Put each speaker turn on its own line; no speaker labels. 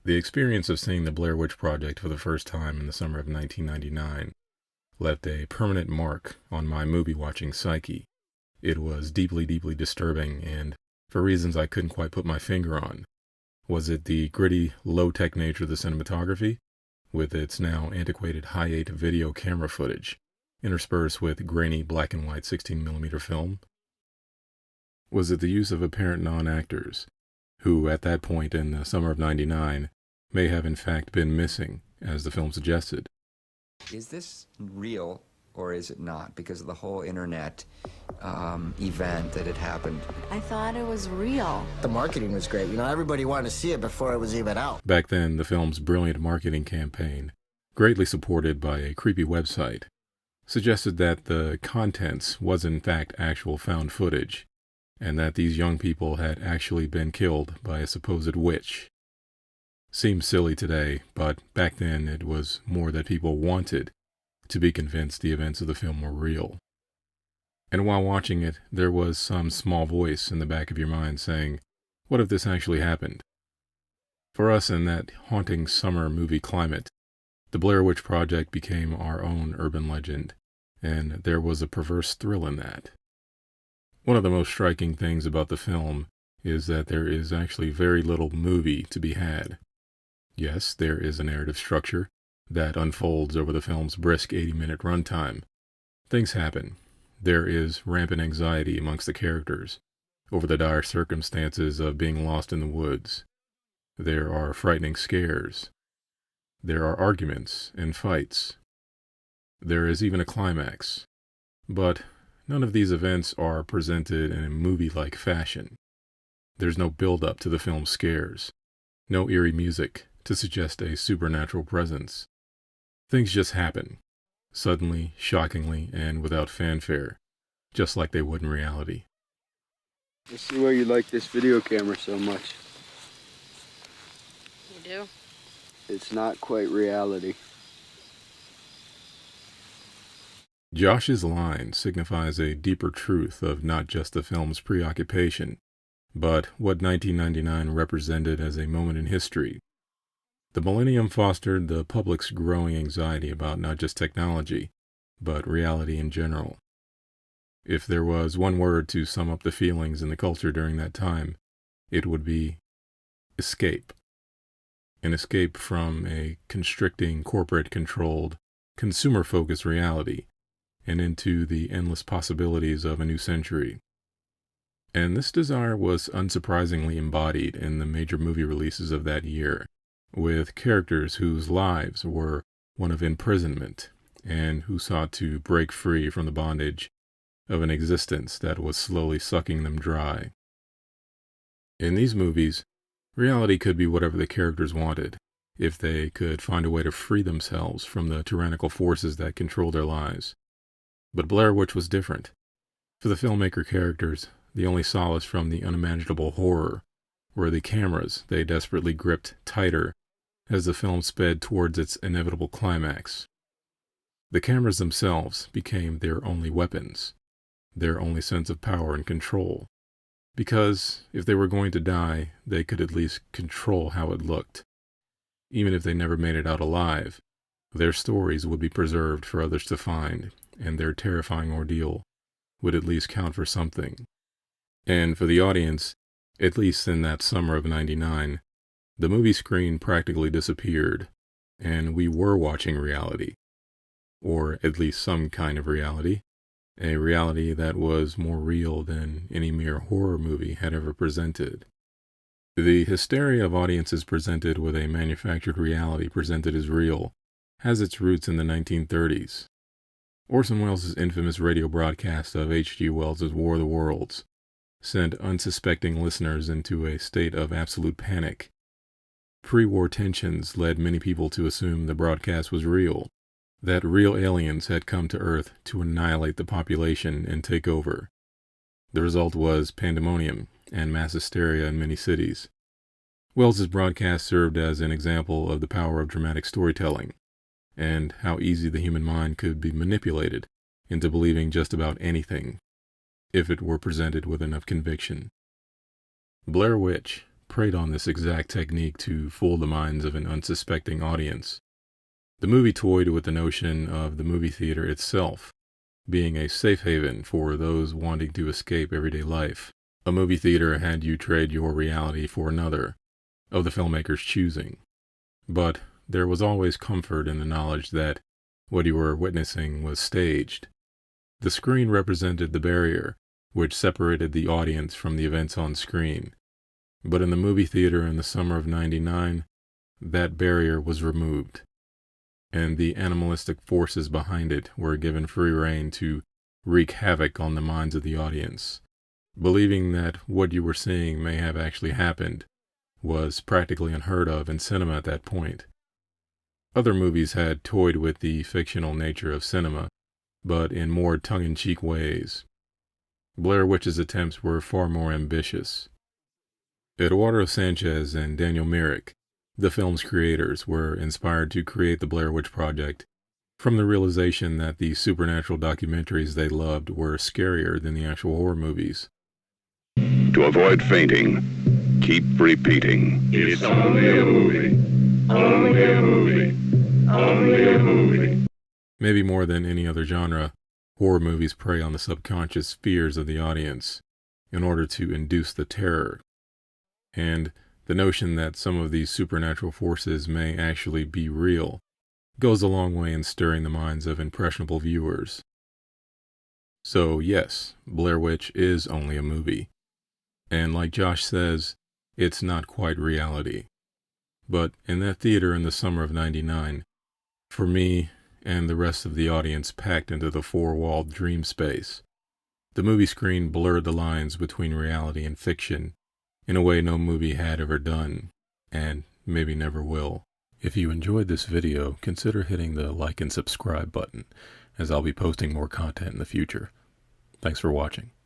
The experience of seeing the Blair Witch Project for the first time in the summer of 1999 left a permanent mark on my movie-watching psyche. It was deeply, deeply disturbing, and for reasons I couldn't quite put my finger on. Was it the gritty, low-tech nature of the cinematography, with its now antiquated high-8 video camera footage, interspersed with grainy black-and-white 16mm film? Was it the use of apparent non-actors, who at that point in the summer of '99 may have in fact been missing, as the film suggested?
Is this real or is it not? Because of the whole internet event that had happened.
I thought it was real.
The marketing was great. Everybody wanted to see it before it was even out.
Back then, the film's brilliant marketing campaign, greatly supported by a creepy website, suggested that the contents was in fact actual found footage, and that these young people had actually been killed by a supposed witch. Seems silly today, but back then it was more that people wanted to be convinced the events of the film were real. And while watching it, there was some small voice in the back of your mind saying, what if this actually happened? For us in that haunting summer movie climate, the Blair Witch Project became our own urban legend, and there was a perverse thrill in that. One of the most striking things about the film is that there is actually very little movie to be had. Yes, there is a narrative structure that unfolds over the film's brisk 80-minute runtime. Things happen. There is rampant anxiety amongst the characters over the dire circumstances of being lost in the woods. There are frightening scares. There are arguments and fights. There is even a climax. But none of these events are presented in a movie-like fashion. There's no build-up to the film's scares, no eerie music to suggest a supernatural presence. Things just happen, suddenly, shockingly, and without fanfare, just like they would in reality.
I see why you like this video camera so much.
You do?
It's not quite reality.
Josh's line signifies a deeper truth of not just the film's preoccupation, but what 1999 represented as a moment in history. The millennium fostered the public's growing anxiety about not just technology, but reality in general. If there was one word to sum up the feelings in the culture during that time, it would be escape. An escape from a constricting, corporate-controlled, consumer-focused reality, and into the endless possibilities of a new century. And this desire was unsurprisingly embodied in the major movie releases of that year, with characters whose lives were one of imprisonment, and who sought to break free from the bondage of an existence that was slowly sucking them dry. In these movies, reality could be whatever the characters wanted, if they could find a way to free themselves from the tyrannical forces that controlled their lives. But Blair Witch was different. For the filmmaker characters, the only solace from the unimaginable horror were the cameras they desperately gripped tighter as the film sped towards its inevitable climax. The cameras themselves became their only weapons, their only sense of power and control, because if they were going to die, they could at least control how it looked. Even if they never made it out alive, their stories would be preserved for others to find, and their terrifying ordeal would at least count for something. And for the audience, at least in that summer of '99, the movie screen practically disappeared, and we were watching reality. Or at least some kind of reality. A reality that was more real than any mere horror movie had ever presented. The hysteria of audiences presented with a manufactured reality presented as real has its roots in the 1930s. Orson Welles' infamous radio broadcast of H.G. Wells' War of the Worlds sent unsuspecting listeners into a state of absolute panic. Pre-war tensions led many people to assume the broadcast was real, that real aliens had come to Earth to annihilate the population and take over. The result was pandemonium and mass hysteria in many cities. Wells's broadcast served as an example of the power of dramatic storytelling, and how easy the human mind could be manipulated into believing just about anything, if it were presented with enough conviction. Blair Witch, preyed on this exact technique to fool the minds of an unsuspecting audience. The movie toyed with the notion of the movie theater itself being a safe haven for those wanting to escape everyday life. A movie theater had you trade your reality for another, of the filmmaker's choosing. But there was always comfort in the knowledge that what you were witnessing was staged. The screen represented the barrier which separated the audience from the events on screen. But in the movie theater in the summer of '99, that barrier was removed, and the animalistic forces behind it were given free rein to wreak havoc on the minds of the audience. Believing that what you were seeing may have actually happened was practically unheard of in cinema at that point. Other movies had toyed with the fictional nature of cinema, but in more tongue-in-cheek ways. Blair Witch's attempts were far more ambitious. Eduardo Sanchez and Daniel Myrick, the film's creators, were inspired to create the Blair Witch Project from the realization that the supernatural documentaries they loved were scarier than the actual horror movies.
To avoid fainting, keep repeating. It's only a movie. Only a movie. Only a movie.
Maybe more than any other genre, horror movies prey on the subconscious fears of the audience in order to induce the terror. And the notion that some of these supernatural forces may actually be real goes a long way in stirring the minds of impressionable viewers. So yes, Blair Witch is only a movie. And like Josh says, it's not quite reality. But in that theater in the summer of '99, for me and the rest of the audience packed into the four-walled dream space, the movie screen blurred the lines between reality and fiction in a way no movie had ever done, and maybe never will. If you enjoyed this video, consider hitting the like and subscribe button, as I'll be posting more content in the future. Thanks for watching.